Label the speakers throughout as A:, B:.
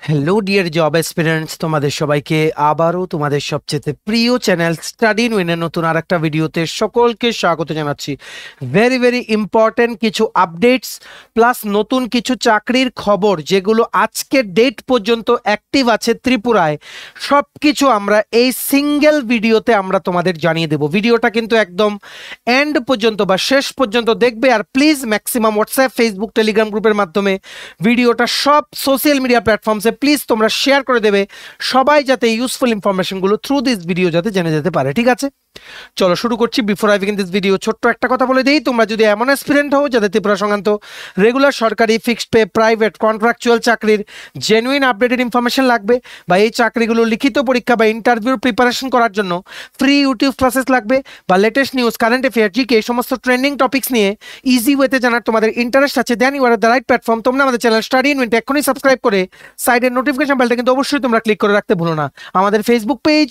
A: Hello dear job এসপিরেন্টস, তোমাদের সবাইকে আবারও তোমাদের সবচেয়ে প্রিয় চ্যানেল স্টাডি ইন উইনের নতুন আর একটা ভিডিওতে সকলকে স্বাগত জানাচ্ছি। ভেরি ভেরি ইম্পর্টেন্ট কিছু আপডেটস প্লাস নতুন কিছু চাকরির খবর যেগুলো আজকের ডেট পর্যন্ত অ্যাক্টিভ আছে ত্রিপুরায়, সব কিছু আমরা এই সিঙ্গেল ভিডিওতে আমরা তোমাদের জানিয়ে দেব। ভিডিওটা কিন্তু একদম এন্ড পর্যন্ত বা শেষ পর্যন্ত দেখবে, আর please maximum WhatsApp, Facebook, Telegram গ্রুপের মাধ্যমে ভিডিওটা সব সোশ্যাল মিডিয়া প্ল্যাটফর্মসে প্লিজ তোমরা শেয়ার করে দেবে, সবাই যাতে ইউজফুল ইনফরমেশনগুলো থ্রু দিস ভিডিও যাতে জেনে যেতে পারে। ঠিক আছে, চলো শুরু করছি। Before I begin this video ছোট্ট একটা কথা বলে দিই, তোমরা যদি এমন অ্যাসপিরেন্ট হও যাদের ত্রিপুরা সংক্রান্ত রেগুলার সরকারি, ফিক্সড পে, প্রাইভেট, কন্ট্রাকচুয়াল চাকরির জেনুইন আপডেটেড ইনফরমেশন লাগবে, বা এই চাকরিগুলো লিখিত পরীক্ষা বা ইন্টারভিউর প্রিপারেশন করার জন্য ফ্রি ইউটিউব ক্লাসেস লাগবে, বা latest news, current affair, GK, এই সমস্ত ট্রেন্ডিং টপিক্স নিয়ে ইজি ওয়েতে জানার তোমাদের ইন্টারেস্ট আছে, then you are the right platform. তোমরা আমাদের চ্যানেল স্টাডি ইন উইন এখনই সাবস্ক্রাইব করে সাইডের নোটিফিকেশন বেলটা কিন্তু অবশ্যই তোমরা ক্লিক করে রাখতে ভুলো না। আমাদের Facebook page,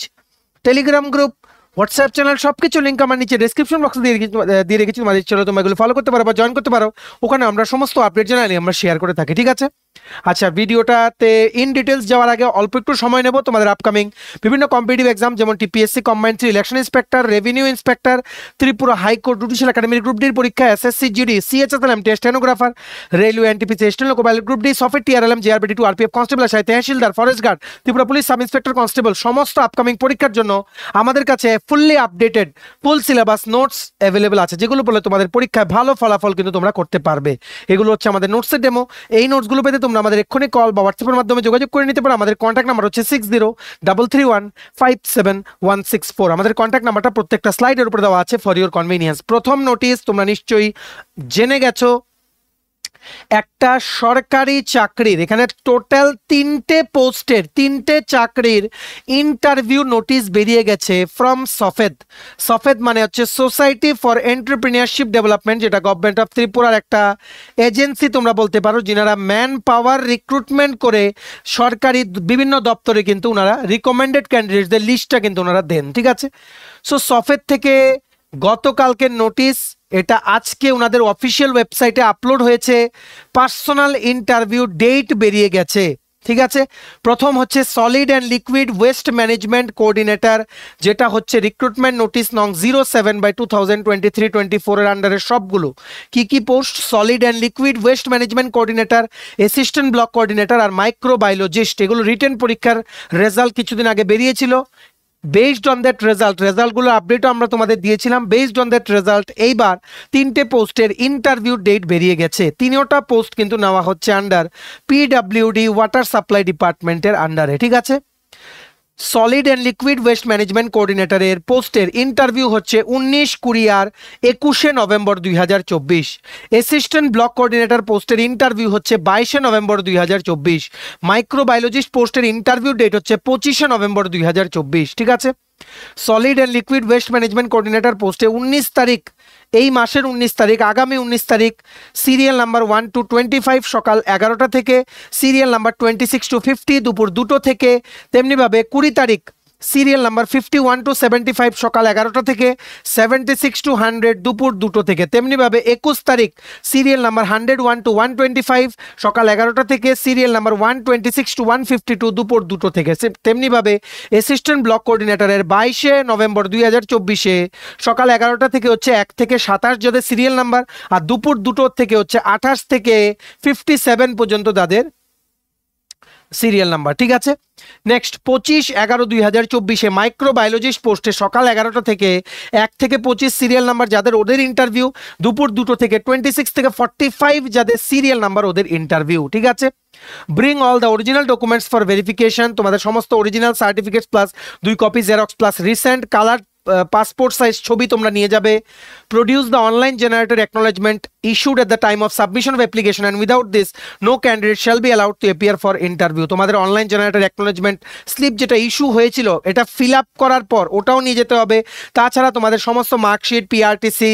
A: Telegram group, WhatsApp channel সবকিছু লিঙ্ক আমার নিচে ডেসক্রিপশন বক্সে দিয়ে রেখেছি, তোমাদের চলো তোমরা এগুলো ফলো করতে পারো বা জয়েন করতে পারো। ওখানে আমরা সমস্ত আপডেট জানাই আমরা শেয়ার করে থাকি। ঠিক আছে, আচ্ছা, ভিডিওটাতে ইন ডিটেলস যাওয়ার আগে অল্প একটু সময় নেব তোমাদের আপকামিং বিভিন্ন কম্পিটিটিভ এক্সাম, যেমন TPSC combined 3 election inspector, revenue inspector, Tripura high court judicial একাডেমির গ্রুপ ডির পরীক্ষা, এসএসসি জিডি, সিএচএসএলএম test, stenographer, railway, NTPC, station loco pilot group D, software, TRLM, JRBT 2, RPF constable, আশাই তহসিলদার, forest guard, Tripura police sub inspector constable, সমস্ত upcoming পরীক্ষার জন্য আমাদের কাছে fully updated full syllabus notes available আছে, যেগুলো বলে তোমাদের পরীক্ষায় ভালো ফলাফল কিন্তু তোমরা করতে পারবে। এগুলো হচ্ছে আমাদের নোটসের ডেমো। এই নোটসগুলো পেতে তোমরা আমাদের এক্ষুনি কল বা হোয়াটসঅ্যাপের মাধ্যমে যোগাযোগ করে নিতে পারো। আমাদের কন্ট্যাক্ট নাম্বার হচ্ছে 6033157164। আমাদের কন্ট্যাক্ট নাম্বারটা প্রত্যেকটা স্লাইডের উপর দেওয়া আছে ফর ইউর কনভিনিয়েন্স। প্রথম নোটিশ তোমরা নিশ্চয়ই জেনে গেছো, একটা সরকারি চাকরির, এখানে টোটাল 3টে পোস্টের 3টে চাকরির ইন্টারভিউ নোটিশ বেরিয়ে গেছে ফ্রম সফেদ। সফেদ মানে হচ্ছে সোসাইটি ফর এন্টারপ্রেনিয়ারশিপ ডেভেলপমেন্ট, যেটা গভর্নমেন্ট অফ ত্রিপুরার একটা এজেন্সি তোমরা বলতে পারো, যিনারা ম্যান পাওয়ার রিক্রুটমেন্ট করে সরকারি বিভিন্ন দপ্তরে কিন্তু ওনারা রিকমেন্ডেড ক্যান্ডিডেটদের লিস্টটা কিন্তু ওনারা দেন। ঠিক আছে, সো সফেদ থেকে গতকালকের নোটিশ, এটা আজকে ওনাদের অফিসিয়াল ওয়েবসাইটে আপলোড হয়েছে। পার্সোনাল ইন্টারভিউ ডেট বেরিয়ে গেছে। ঠিক আছে, প্রথম হচ্ছে solid and liquid waste management coordinator, যেটা হচ্ছে রিক্রুটমেন্ট নোটিশ নং 07/2023-24 এর আন্ডারে সবগুলো কি কি post, solid and liquid waste management coordinator, assistant block coordinator আর মাইক্রোবায়োলজিস্ট। এগুলো রিটেন পরীক্ষার রেজাল্ট কিছুদিন আগে বেরিয়েছিল। বেসড অন দ্যাট রেজাল্টগুলো আপডেটও আমরা তোমাদের দিয়েছিলাম। বেসড অন দ্যাট রেজাল্ট এইবার 3টে পোস্টের ইন্টারভিউ ডেট বেরিয়ে গেছে। 3টা পোস্ট কিন্তু নেওয়া হচ্ছে আন্ডার পিডব্লিউডি ওয়াটার সাপ্লাই ডিপার্টমেন্টের আন্ডারে। ঠিক আছে, solid and liquid waste management কোঅর্ডিনেটরের পোস্টের ইন্টারভিউ হচ্ছে 19, 20 আর 21 নভেম্বর 2024। অ্যাসিস্ট্যান্ট ব্লক কোঅর্ডিনেটর পোস্টের ইন্টারভিউ হচ্ছে 22 নভেম্বর 2024। মাইক্রোবায়োলজিস্ট পোস্টের ইন্টারভিউ ডেট হচ্ছে 25 নভেম্বর 2024। ঠিক আছে, solid and liquid waste management coordinator পোস্টে 19 তারিখ, এই মাসের 19 তারিখ, আগামী 19 তারিখ, সিরিয়াল নাম্বার 1 to 25 সকাল 11টা থেকে, সিরিয়াল নাম্বার 26 to 50 দুপুর 2টো থেকে, তেমনিভাবে 20 তারিখ সিরিয়াল নাম্বার 51 to 75 সকাল 11টা থেকে, 76 to 100 দুপুর 2টো থেকে, তেমনিভাবে 21 তারিখ সিরিয়াল নাম্বার 101 to 125 সকাল 11টা থেকে, সিরিয়াল নাম্বার 126 to 152 দুপুর 2টো থেকে, তেমনিভাবে অ্যাসিস্ট্যান্ট ব্লক কোঅর্ডিনেটরের 22 নভেম্বর 2024 সকাল 11টা থেকে হচ্ছে 1 থেকে 27 যাদের সিরিয়াল নাম্বার, আর দুপুর 2টোর থেকে হচ্ছে 28 থেকে 57 পর্যন্ত তাদের সিরিয়াল নাম্বার। ঠিক আছে, নেক্সট 25/11/2024 মাইক্রোবায়োলজিস্ট পোস্টে সকাল 11টা থেকে 1 থেকে 25 সিরিয়াল নাম্বার যাদের, ওদের ইন্টারভিউ দুপুর 2টো থেকে, 26 থেকে 45 যাদের সিরিয়াল নাম্বার ওদের ইন্টারভিউ। ঠিক আছে, bring all the original documents for verification, তোমাদের সমস্ত original certificates plus 2 copy xerox plus recent colour passport size ছবি তোমরা নিয়ে যাবে। Produce the online generated acknowledgement issued at the time of submission of application and without this no candidate shall be allowed to appear for interview. তোমাদের online generated acknowledgement slip যেটা issue হয়েছিল, এটা fill up করার পর ওটাও নিয়ে যেতে হবে। তাছাড়া তোমাদের সমস্ত মার্কশিট, পিআরটিসি,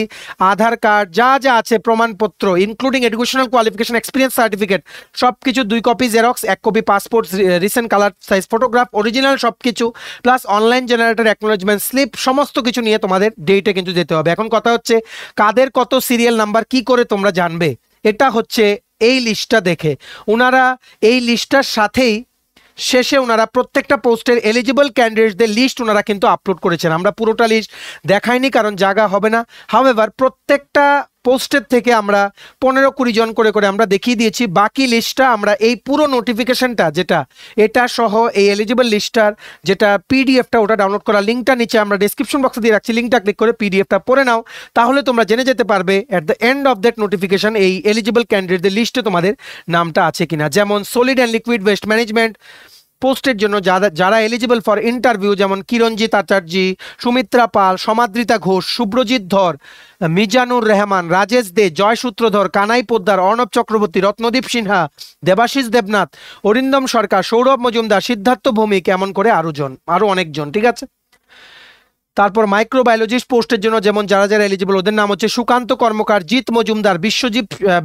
A: আধার কার্ড, যা যা আছে প্রমাণপত্র including educational qualification, experience certificate সব কিছু, 2 copy xerox, 1 copy passport, recent colour size photograph, original সব কিছু plus online generated acknowledgement slip, সমস্ত কিছু নিয়ে তোমাদের ডেটে কিন্তু যেতে হবে। এখন কথা হচ্ছে কাদের কত সিরিয়াল নাম্বার কি করে তোমরা জানবে, এটা হচ্ছে এই লিস্টটা দেখে। ওনারা এই লিস্টটার সাথেই শেষে ওনারা প্রত্যেকটা পোস্টের এলিজিবল ক্যান্ডিডেটদের লিস্ট ওনারা কিন্তু আপলোড করেছেন। আমরা পুরোটা লিস্ট দেখাইনি কারণ জায়গা হবে না। হাউএভার প্রত্যেকটা পোস্টের থেকে আমরা 15-20 জন করে করে আমরা দেখিয়ে দিয়েছি। বাকি লিস্টটা আমরা এই পুরো নোটিফিকেশনটা যেটা এটা সহ এই এলিজিবল লিস্টটার যেটা পিডিএফটা ওটা ডাউনলোড করা লিঙ্কটা নিচে আমরা ডেসক্রিপশন বক্সে দিয়ে রাখছি, লিঙ্কটা ক্লিক করে পিডিএফটা পড়ে নাও, তাহলে তোমরা জেনে যেতে পারবে at the end of that notification এই এলিজিবল ক্যান্ডিডেটদের লিস্টে তোমাদের নামটা আছে কিনা। যেমন solid and liquid waste management পোস্টের জন্য যারা এলিজিবল ফর ইন্টারভিউ যেমন কিরণজিৎ আচার্যী, সুমিত্রা পাল, সমাদ্রিতা ঘোষ, শুভ্রজিৎ ধর, মিজানুর রহমান, রাজেশ দে, জয় সূত্রধর, কানাই পোদ্দার, অর্ণব চক্রবর্তী, রত্নদীপ সিনহা, দেবাশিস দেবনাথ, অরিন্দম সরকার, সৌরভ মজুমদার, সিদ্ধার্থ ভৌমিক, এমন করে আরো অনেকজন। ঠিক আছে, তারপর মাইক্রোবায়োলজিস্ট পোস্টের জন্য যেমন যারা যারা এলিজিবল ওদের নাম হচ্ছে সুকান্ত কর্মকার, জিৎ মজুমদার,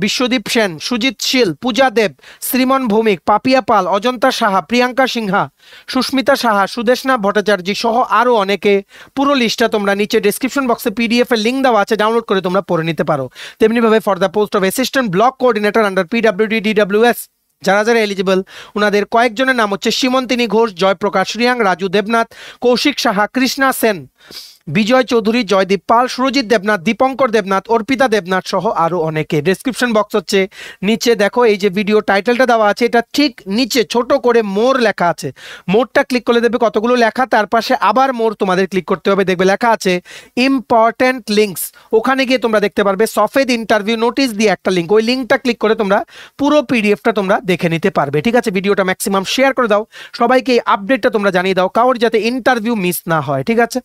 A: বিশ্বদীপ সেন, সুজিত শীল, পূজা দেব, শ্রীমন ভৌমিক, পাপিয়া পাল, অজন্তা সাহা, প্রিয়াঙ্কা সিনহা, সুস্মিতা সাহা, সুদেশনা ভট্টাচার্য সহ আরও অনেকে। পুরো লিস্টটা তোমরা নিচে ডেসক্রিপশন বক্সে পিডিএফ এর লিঙ্ক দেওয়া আছে, ডাউনলোড করে তোমরা পড়ে নিতে পারো। তেমনিভাবে for the post of assistant block coordinator under PWD DWS যারা যারা এলিজিবল ওনাদের কয়েকজনের নাম হচ্ছে সীমন্তিনী ঘোষ, জয়প্রকাশ রিয়াং, রাজু দেবনাথ, কৌশিক সাহা, কৃষ্ণা সেন, বিজয় চৌধুরী, জয়দীপ পাল, সুরজিৎ দেবনাথ, দীপঙ্কর দেবনাথ, অর্পিতা দেবনাথ সহ আরও অনেকে। ডেসক্রিপশন বক্স হচ্ছে নিচে দেখো, এই যে ভিডিও টাইটেলটা দেওয়া আছে এটা ঠিক নিচে ছোট করে মোর লেখা আছে, মোরটা ক্লিক করে দেবে কতগুলো লেখা, তার পাশে আবার মোর তোমাদের ক্লিক করতে হবে, দেখবে লেখা আছে ইম্পর্টেন্ট লিঙ্কস। ওখানে গিয়ে তোমরা দেখতে পারবে সফেদ ইন্টারভিউ নোটিশ দিয়ে একটা লিঙ্ক, ওই লিঙ্কটা ক্লিক করে তোমরা পুরো পিডিএফটা তোমরা দেখে নিতে পারবে। ঠিক আছে, ভিডিওটা ম্যাক্সিমাম শেয়ার করে দাও, সবাইকে এই আপডেটটা তোমরা জানিয়ে দাও, কারোর যাতে ইন্টারভিউ মিস না হয়। ঠিক আছে,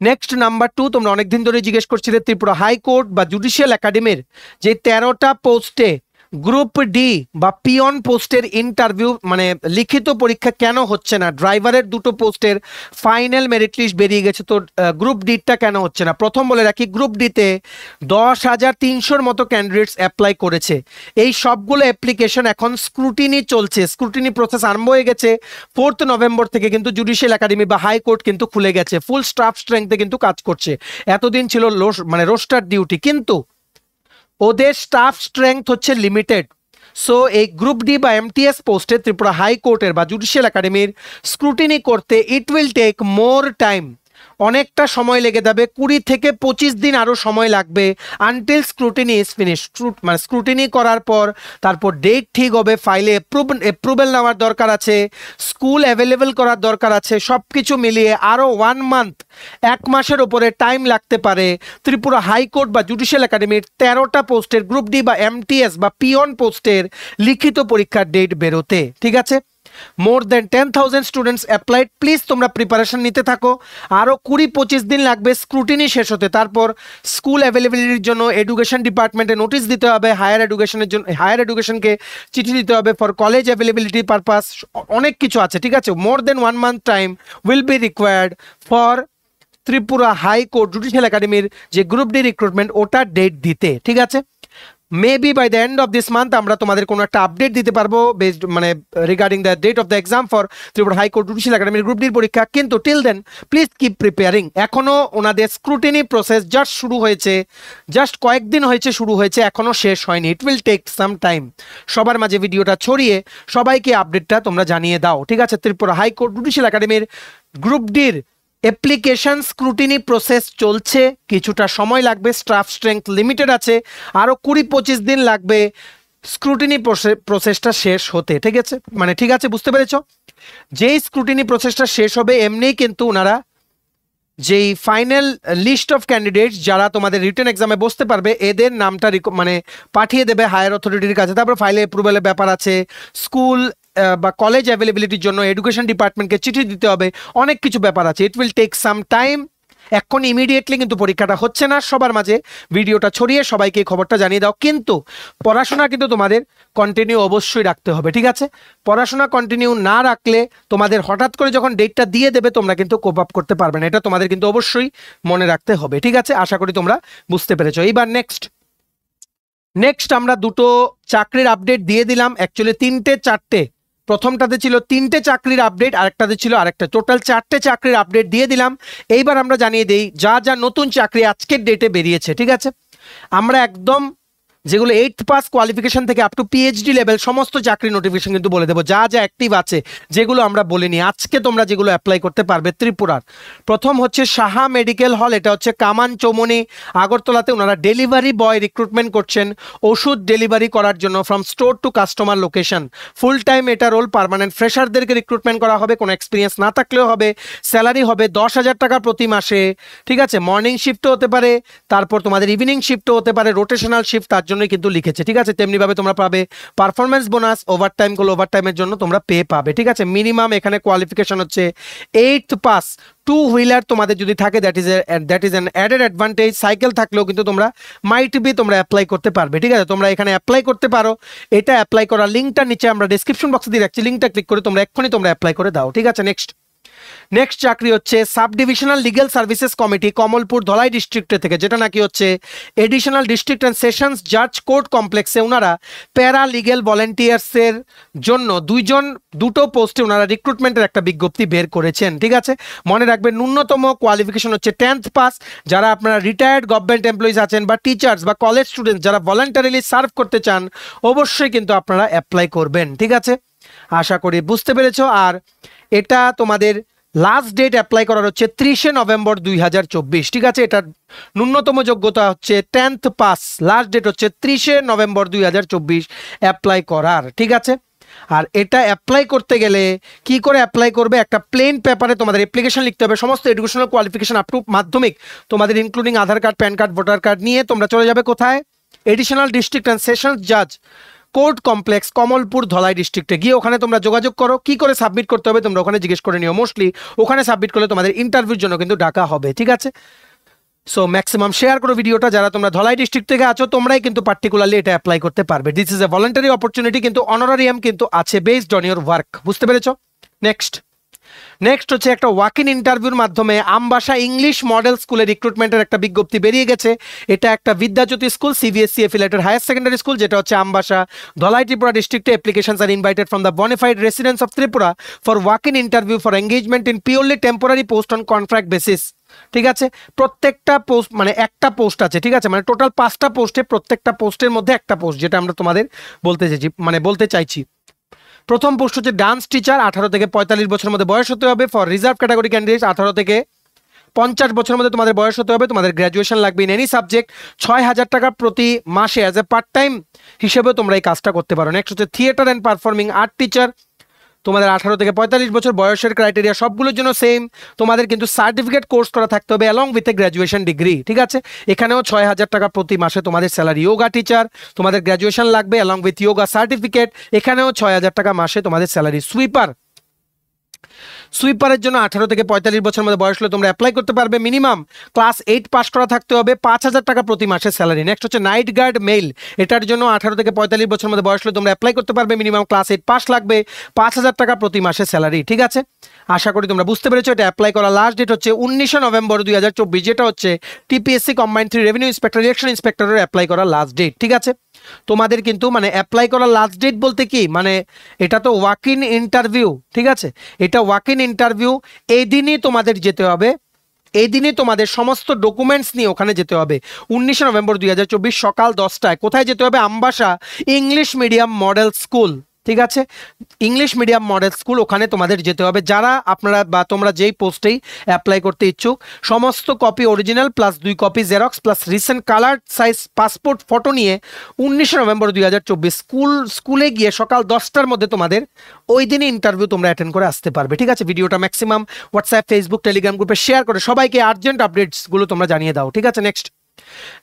A: নেক্সট নাম্বার 2, তোমরা অনেকদিন ধরে জিজ্ঞেস করছিলে ত্রিপুরা হাইকোর্ট বা জুডিশিয়াল একাডেমির যে 13টা পোস্টে গ্রুপ ডি বা পিয়ন পোস্টের ইন্টারভিউ মানে লিখিত পরীক্ষা কেন হচ্ছে না। ড্রাইভারের 2টো পোস্টের ফাইনাল মেরিট লিস্ট বেরিয়ে গেছে, তো গ্রুপ ডিটা কেন হচ্ছে না। প্রথম বলে রাখি, গ্রুপ ডিতে 10,300-র মতো ক্যান্ডিডেটস অ্যাপ্লাই করেছে। এই সবগুলো অ্যাপ্লিকেশন এখন স্ক্রুটিনি চলছে, স্ক্রুটিনি প্রসেস আরম্ভ হয়ে গেছে 4 নভেম্বর থেকে, কিন্তু জুডিশিয়াল একাডেমি বা হাইকোর্ট কিন্তু খুলে গেছে, ফুল স্টাফ স্ট্রেংথে কিন্তু কাজ করছে। এতদিন ছিল রোস্টার ডিউটি, কিন্তু ওদের স্টাফ স্ট্রেংথ হচ্ছে লিমিটেড। সো এই গ্রুপ ডি বা এমটিএস পোস্টে ত্রিপুরা হাইকোর্টের বা জুডিশিয়াল একাডেমির স্ক্রুটিনি করতে it will take more time, অনেকটা সময় লেগে যাবে, 20 থেকে 25 দিন আরও সময় লাগবে আনটিল স্ক্রুটিনি ইজ ফিনিশ। মানে স্ক্রুটিনি করার পর তারপর ডেট ঠিক হবে, ফাইলে অ্যাপ্রুভেল নেওয়ার দরকার আছে, স্কুল অ্যাভেলেবেল করার দরকার আছে, সব কিছু মিলিয়ে আরও 1 মান্থ, 1 মাসের ওপরে টাইম লাগতে পারে ত্রিপুরা হাইকোর্ট বা জুডিশিয়াল একাডেমির 13টা পোস্টের গ্রুপ ডি বা এমটিএস বা পিয়ন পোস্টের লিখিত পরীক্ষার ডেট বেরোতে। ঠিক আছে, more then 10,000 students applied, please তোমরা প্রিপারেশন নিতে থাকো। আরও 20-25 দিন লাগবে স্ক্রুটিনি শেষ হতে, তারপর স্কুল অ্যাভেলেবিলিটির জন্য এডুকেশন ডিপার্টমেন্টে নোটিশ দিতে হবে, হায়ার এডুকেশনকে চিঠি দিতে হবে ফর কলেজ অ্যাভেলেবিলিটি পারপাস, অনেক কিছু আছে। ঠিক আছে, more than 1 month time will be required for Tripura high court judicial একাডেমির যে গ্রুপ ডি রিক্রুটমেন্ট ওটা ডেট দিতে। ঠিক আছে, maybe by the end of this month আমরা তোমাদের কোনো একটা আপডেট দিতে পারবো বেসড মানে regarding the date of the exam for Tripura high court judicial একাডেমির গ্রুপ ডির পরীক্ষা। কিন্তু till then please keep preparing. এখনও ওনাদের স্ক্রুটিনি প্রসেস জাস্ট শুরু হয়েছে, জাস্ট কয়েকদিন হয়েছে শুরু হয়েছে, এখনও শেষ হয়নি, it will take some time. সবার মাঝে ভিডিওটা ছড়িয়ে সবাইকে আপডেটটা তোমরা জানিয়ে দাও। ঠিক আছে, ত্রিপুরা হাইকোর্ট জুডিশিয়াল একাডেমির গ্রুপ ডির অ্যাপ্লিকেশন স্ক্রুটিনি প্রসেস চলছে, কিছুটা সময় লাগবে, স্টাফ স্ট্রেংথ লিমিটেড আছে, আরও 20-25 দিন লাগবে স্ক্রুটিনি প্রসেসটা শেষ হতে। ঠিক আছে, বুঝতে পেরেছ? যেই স্ক্রুটিনি প্রসেসটা শেষ হবে এমনিই কিন্তু ওনারা যেই ফাইনাল লিস্ট অফ ক্যান্ডিডেটস যারা তোমাদের রিটেন এক্সামে বসতে পারবে এদের নামটা পাঠিয়ে দেবে হায়ার অথরিটির কাছে, তারপর ফাইলে অ্যাপ্রুভেলের ব্যাপার আছে, স্কুল বা কলেজ অ্যাভেলেবিলিটির জন্য এডুকেশন ডিপার্টমেন্টকে চিঠি দিতে হবে, অনেক কিছু ব্যাপার আছে, it will take some time. এখন ইমিডিয়েটলি কিন্তু পরীক্ষাটা হচ্ছে না, সবার মাঝে ভিডিওটা ছড়িয়ে সবাইকে খবরটা জানিয়ে দাও। কিন্তু পড়াশোনা কিন্তু তোমাদের কন্টিনিউ অবশ্যই রাখতে হবে। ঠিক আছে, পড়াশোনা কন্টিনিউ না রাখলে তোমাদের হঠাৎ করে যখন ডেটটা দিয়ে দেবে তোমরা কিন্তু কোপ আপ করতে পারবে না, এটা তোমাদের কিন্তু অবশ্যই মনে রাখতে হবে। ঠিক আছে, আশা করি তোমরা বুঝতে পেরেছো। এইবার নেক্সট আমরা 2টো চাকরির আপডেট দিয়ে দিলাম, অ্যাকচুয়ালি 3-4টে, প্রথমটাতে ছিল 3টে চাকরির আপডেট, আরেকটাতে ছিল আরেকটা, টোটাল 4টে চাকরির আপডেট দিয়ে দিলাম। এইবার আমরা জানিয়ে দেই যা যা নতুন চাকরি আজকের ডেটে বেরিয়েছে। ঠিক আছে, আমরা একদম যেগুলো 8th পাস কোয়ালিফিকেশন থেকে আপ টু পিএইচডি লেভেল সমস্ত চাকরি নোটিফিকেশন কিন্তু বলে দেবো, যা যা অ্যাক্টিভ আছে যেগুলো আমরা বলিনি আজকে তোমরা যেগুলো অ্যাপ্লাই করতে পারবে ত্রিপুরার। প্রথম হচ্ছে সাহা মেডিকেল হল, এটা হচ্ছে কামান চৌমনি আগরতলাতে। ওনারা ডেলিভারি বয় রিক্রুটমেন্ট করছেন ওষুধ ডেলিভারি করার জন্য from store to customer location. Full time এটা রোল, পার্মানেন্ট ফ্রেশারদেরকে রিক্রুটমেন্ট করা হবে, কোনো এক্সপিরিয়েন্স না থাকলেও হবে। স্যালারি হবে 10,000 টাকা প্রতি মাসে, ঠিক আছে। মর্নিং শিফটও হতে পারে, তারপর তোমাদের ইভিনিং শিফটও হতে পারে, রোটেশনাল শিফট তার জন্যই কিন্তু লিখেছে, ঠিক আছে। তেমনিভাবে তোমরা পাবে পারফরমেন্স বোনাস, ওভারটাইম করলে ওভারটাইমের জন্য তোমরা পে পাবে, ঠিক আছে। মিনিমাম এখানে কোয়ালিফিকেশন হচ্ছে 8th পাস। 2 হুইলার তোমাদের যদি থাকে that is an added advantage. Cycle থাকলেও কিন্তু তোমরা মাইট বি তোমরা অ্যাপ্লাই করতে পারবে, ঠিক আছে। তোমরা এখানে অ্যাপ্লাই করতে পারো। এটা অ্যাপ্লাই করার লিঙ্কটা নিচে আমরা ডেসক্রিপশন বক্সে দিয়ে রাখছি, লিঙ্কটা ক্লিক করে তোমরা এক্ষুনি তোমরা অ্যাপ্লাই করে দাও, ঠিক আছে। নেক্সট চাকরি হচ্ছে sub divisional legal services committee Kamalpur Dhalai ডিস্ট্রিক্টে থেকে, যেটা নাকি হচ্ছে এডিশনাল ডিস্ট্রিক্ট অ্যান্ড সেশনস জাজ কোর্ট কমপ্লেক্সে। ওনারা প্যারা লিগ্যাল ভলেন্টিয়ার্সের জন্য দুটো পোস্টে ওনারা রিক্রুটমেন্টের একটা বিজ্ঞপ্তি বের করেছেন, ঠিক আছে। মনে রাখবেন ন্যূনতম কোয়ালিফিকেশন হচ্ছে 10th পাস। যারা আপনারা রিটায়ার্ড গভর্নমেন্ট এমপ্লয়িজ আছেন বা টিচার্স বা কলেজ স্টুডেন্টস যারা ভলান্টারিলি সার্ভ করতে চান অবশ্যই কিন্তু আপনারা অ্যাপ্লাই করবেন, ঠিক আছে। আশা করি বুঝতে পেরেছো। আর এটা তোমাদের লাস্ট ডেট অ্যাপ্লাই করার হচ্ছে 30শে নভেম্বর 2024, ঠিক আছে। এটার ন্যূনতম যোগ্যতা হচ্ছে 10th পাস, লাস্ট ডেট হচ্ছে 30শে নভেম্বর 2024 অ্যাপ্লাই করার, ঠিক আছে। আর এটা অ্যাপ্লাই করতে গেলে কি করে অ্যাপ্লাই করবে, একটা প্লেন পেপারে তোমাদের অ্যাপ্লিকেশন লিখতে হবে, সমস্ত এডুকেশনাল কোয়ালিফিকেশন আপ টু মাধ্যমিক তোমাদের including Aadhaar card, PAN card, voter card নিয়ে তোমরা চলে যাবে কোথায়, এডিশনাল ডিস্ট্রিক্ট অ্যান্ড সেশনস জাজ কোর্ট কমপ্লেক্স কমলপুর ধলাই ডিস্ট্রিক্টে গিয়ে ওখানে তোমরা যোগাযোগ করো। কি করে সাবমিট করতে হবে তোমরা ওখানে জিজ্ঞেস করে নিও, মোস্টলি ওখানে সাবমিট করলে তোমাদের ইন্টারভিউর জন্য কিন্তু ডাকা হবে, ঠিক আছে। সো ম্যাক্সিমাম শেয়ার করো ভিডিওটা, যারা তোমরা ধলাই ডিস্ট্রিক্ট থেকে আছো তোমরাই কিন্তু পার্টিকুলারলি এটা অ্যাপ্লাই করতে পারবে। This is a voluntary opportunity, কিন্তু অনারারিয়াম কিন্তু আছে বেসড অন ইওর ওয়ার্ক, বুঝতে পেরেছো। নেক্সট হচ্ছে একটা ওয়াক ইন ইন্টারভিউর মাধ্যমে আমবাসা ইংলিশ মডেল স্কুলে রিক্রুটমেন্টের একটা বিজ্ঞপ্তি বেরিয়ে গেছে। এটা একটা Vidyajyoti school, CBSE affiliated higher secondary school, যেটা হচ্ছে আমবাসা ধলাই ত্রিপুরা ডিস্ট্রিক্টে। Applications are invited from the bona fide residents of Tripura for walk in interview for engagement in purely temporary post on contract basis, ঠিক আছে। প্রত্যেকটা পোস্ট মানে একটা পোস্ট আছে, ঠিক আছে। মানে টোটাল 5টা পোস্টে, প্রত্যেকটা পোস্টের মধ্যে একটা পোস্ট, যেটা আমরা তোমাদের বলতে চাইছি। প্রথম পোস্ট হচ্ছে ডান্স টিচার, 18 থেকে 45 বছরের মধ্যে বয়স হতে হবে। ফর রিজার্ভ ক্যাটাগরি ক্যান্ডিডেট 18 থেকে 50 বছরের মধ্যে তোমাদের বয়স হতে হবে। তোমাদের গ্র্যাজুয়েশন লাগবে ইন এনি সাবজেক্ট। 6,000 টাকা প্রতি মাসে অ্যাজ এ পার্ট টাইম হিসেবেও তোমরা এই কাজটা করতে পারো। নেক্সট হচ্ছে theatre and performing art teacher, তোমাদের 18 থেকে 45 বছর বয়সের ক্রাইটেরিয়া সবগুলোর জন্য সেম। তোমাদের কিন্তু সার্টিফিকেট কোর্স করা থাকতে হবে along with a graduation degree, ঠিক আছে। এখানেও 6,000 টাকা প্রতি মাসে তোমাদের স্যালারি। যোগা টিচার, তোমাদের গ্র্যাজুয়েশন লাগবে অ্যালং উইথ যোগা সার্টিফিকেট, এখানেও 6,000 টাকা মাসে তোমাদের স্যালারি। সুইপারের জন্য 18 থেকে 45 বছরের মধ্যে বয়স হলে তোমরা অ্যাপ্লাই করতে পারবে। মিনিমাম ক্লাস 8 পাস করা থাকতে হবে, 5,000 টাকা প্রতি মাসে স্যালারি। নেক্সট হচ্ছে নাইট গার্ড মেল, এটার জন্য 18 থেকে 45 বছরের মধ্যে বয়স হলে তোমরা অ্যাপ্লাই করতে পারবে। মিনিমাম ক্লাস 8 পাস লাগবে, 5,000 টাকা প্রতি মাসে স্যালারি, ঠিক আছে। আশা করি তোমরা বুঝতে পেরেছো। এটা অ্যাপ্লাই করা লাস্ট ডেট হচ্ছে 19শে নভেম্বর 2024, যেটা হচ্ছে TPSC combined 3 revenue inspector election ইন্সপেক্টরের অ্যাপ্লাই করা লাস্ট ডেট, ঠিক আছে। তোমাদের কিন্তু মানে অ্যাপ্লাই করার লাস্ট ডেট বলতে কি, মানে এটা তো ওয়াক ইন ইন্টারভিউ, ঠিক আছে। এটা ওয়াক ইন ইন্টারভিউ, এই দিনই তোমাদের যেতে হবে, এই দিনই তোমাদের সমস্ত ডকুমেন্টস নিয়ে ওখানে যেতে হবে। 19শে নভেম্বর 2024 সকাল 10টায়। কোথায় যেতে হবে, Ambassa English medium model school, ঠিক আছে। ইংলিশ মিডিয়াম মডেল স্কুল, ওখানে তোমাদের যেতে হবে। যারা আপনারা বা তোমরা যেই পোস্টেই অ্যাপ্লাই করতে ইচ্ছুক, সমস্ত copy original plus 2 copy xerox plus recent colour size passport photo নিয়ে 19শে নভেম্বর 2024 স্কুলে গিয়ে সকাল 10টার মধ্যে তোমাদের ওই দিনই ইন্টারভিউ তোমরা অ্যাটেন্ড করে আসতে পারবে, ঠিক আছে। ভিডিওটা ম্যাক্সিমাম হোয়াটসঅ্যাপ, ফেসবুক, টেলিগ্রাম গ্রুপে শেয়ার করে সবাইকে আর্জেন্ট আপডেটসগুলো তোমরা জানিয়ে দাও, ঠিক আছে।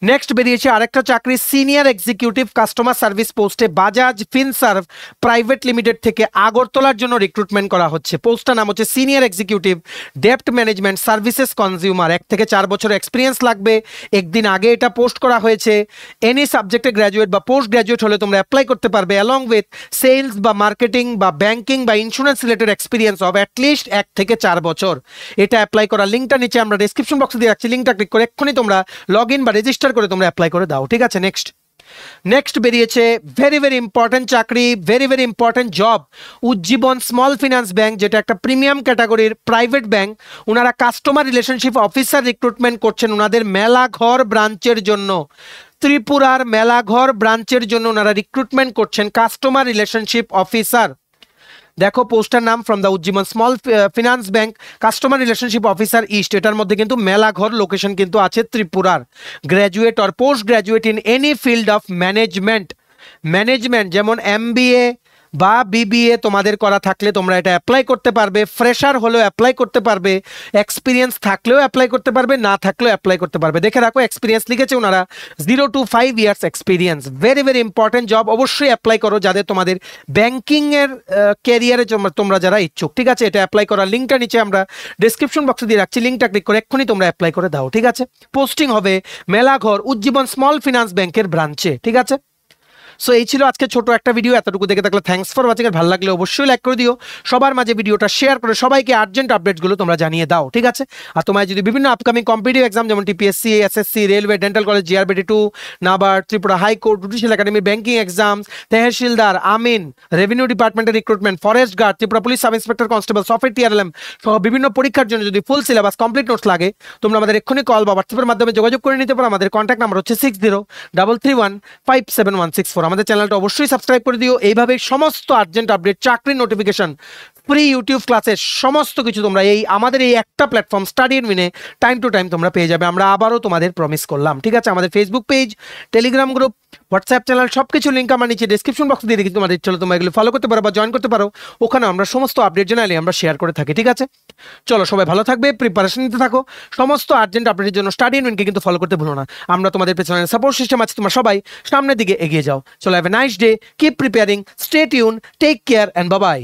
A: নেক্সট বেরিয়েছে আরেকটা চাকরি, সিনিয়র এক্সিকিউটিভ কাস্টমার সার্ভিস পোস্টে বাজাজ ফিনসার্ভ প্রাইভেট লিমিটেড থেকে আগরতলার জন্য রিক্রুটমেন্ট করা হচ্ছে। পোস্টটার নাম হচ্ছে সিনিয়র এক্সিকিউটিভ ডেপ্ট ম্যানেজমেন্ট সার্ভিসেস কনজিউমার। 1 থেকে 4 বছর এক্সপিরিয়েন্স লাগবে। একদিন আগে এটা পোস্ট করা হয়েছে। এনি সাবজেক্টে গ্র্যাজুয়েট বা পোস্ট গ্র্যাজুয়েট হলে তোমরা অ্যাপ্লাই করতে পারবে অ্যালং উইথ সেলস বা মার্কেটিং বা ব্যাংকিং বা insurance related experience of at least 1 থেকে 4 বছর। এটা অ্যাপ্লাই করার লিঙ্কটা নিচে আমরা ডেসক্রিপশন বক্সে দিয়ে রাখছি, লিঙ্কটা ক্লিক করে এক্ষুনি তোমরা লগ ইন বা রেজিস্টার করে তোমরা অ্যাপ্লাই করে দাও, ঠিক আছে। নেক্সট বেরিয়েছে ভেরি ইম্পর্টেন্ট চাকরি, very important job, Ujjivan small finance bank, যেটা একটা প্রিমিয়াম ক্যাটাগরির প্রাইভেট ব্যাংক। ওনারা কাস্টমার রিলেশনশিপ অফিসার রিক্রুটমেন্ট করছেন ওনাদের মেলাঘর ব্রাঞ্চের জন্য। ত্রিপুরার মেলাঘর ব্রাঞ্চের জন্য ওনারা রিক্রুটমেন্ট করছেন কাস্টমার রিলেশনশিপ অফিসার। দেখো পোস্টার নাম from the Ujjivan small finance bank customer relationship officer east, এটার মধ্যে কিন্তু মেলাঘর লোকেশন কিন্তু আছে ত্রিপুরার। Graduate or post graduate in any field of management যেমন MBA বা BBA তোমাদের করা থাকলে তোমরা এটা অ্যাপ্লাই করতে পারবে, ফ্রেশার হলেও অ্যাপ্লাই করতে পারবে, এক্সপিরিয়েন্স থাকলেও অ্যাপ্লাই করতে পারবে, না থাকলেও অ্যাপ্লাই করতে পারবে। দেখে রাখো এক্সপিরিয়েন্স লিখেছে ওনারা 0 to 5 years experience, very very important job. অবশ্যই অ্যাপ্লাই করো যাদের তোমাদের ব্যাংকিংয়ের ক্যারিয়ারে তোমরা যারা ইচ্ছুক, ঠিক আছে। এটা অ্যাপ্লাই করার লিঙ্কটা নিচে আমরা ডিসক্রিপশন বক্সে দিয়ে রাখছি, লিঙ্কটা ক্লিক করে এক্ষুনি তোমরা অ্যাপ্লাই করে দাও, ঠিক আছে। পোস্টিং হবে মেলাঘর উজ্জীবন স্মল ফিনান্স ব্যাংকের ব্রাঞ্চে, ঠিক আছে। সো এই ছিল আজকে ছোট একটা ভিডিও, এতটুকু দেখে থাকলে থ্যাঙ্কস ফর ওয়াচিং। ভালো লাগলে অবশ্যই লাইক করে দিও, সবার মাঝে ভিডিওটা শেয়ার করে সবাইকে আর্জেন্ট আপডেটসগুলো তোমরা জানিয়ে দাও, ঠিক আছে। আর তোমার যদি বিভিন্ন আপকামিং কম্পিটিটিভ এক্সাম যেমন TPSC, SSC, railway, dental college, GRBD2, NABARD, Tripura high court, judicial academy, banking exam, তেহসিলদার, আমিন, রেভিনিউ ডিপার্টমেন্টের recruitment, forest guard, Tripura police sub inspector constable, software TRLM সহ বিভিন্ন পরীক্ষার জন্য যদি ফুল সিলেবাস কমপ্লিট নোটস লাগে তোমরা আমাদের এক্ষুনি কল বা হোয়াটসঅ্যাপের মাধ্যমে যোগাযোগ করে নিতে পারো। আমাদের কন্ট্যাক্ট নাম্বার হচ্ছে 6033157164। আমাদের চ্যানেলটা অবশ্যই সাবস্ক্রাইব করে দিও। এইভাবে সমস্ত আর্জেন্ট আপডেট, চাকরির নোটিফিকেশন, ফ্রি ইউটিউব ক্লাসের সমস্ত কিছু তোমরা আমাদের এই একটা প্ল্যাটফর্ম স্টাডি ইন মিনে টাইম টু টাইম তোমরা পেয়ে যাবে। আমরা আবারও তোমাদের প্রমিস করলাম, ঠিক আছে। আমাদের Facebook page, Telegram group, WhatsApp channel সবকিছু লিঙ্ক আমার নিচে ডিসক্রিপশন বক্সে দিয়ে রেখে তোমাদের চলো তোমরা এগুলো ফলো করতে পারো বা জয়েন করতে পারো। ওখানে আমরা সমস্ত আপডেট জানালে আমরা শেয়ার করে থাকি, ঠিক আছে। চলো সবাই ভালো থাকবে, প্রিপারেশন নিতে থাকো। সমস্ত আর্জেন্ট আপডেটের জন্য স্টাডি ইন মিনকে কিন্তু ফলো করতে ভুলো না। আমরা তোমাদের পেছনে সাপোর্ট সিস্টেম আছে, তোমরা সবাই সামনের দিকে এগিয়ে যাও। চলো have a nice day, keep preparing, stay tune, take care and bye by.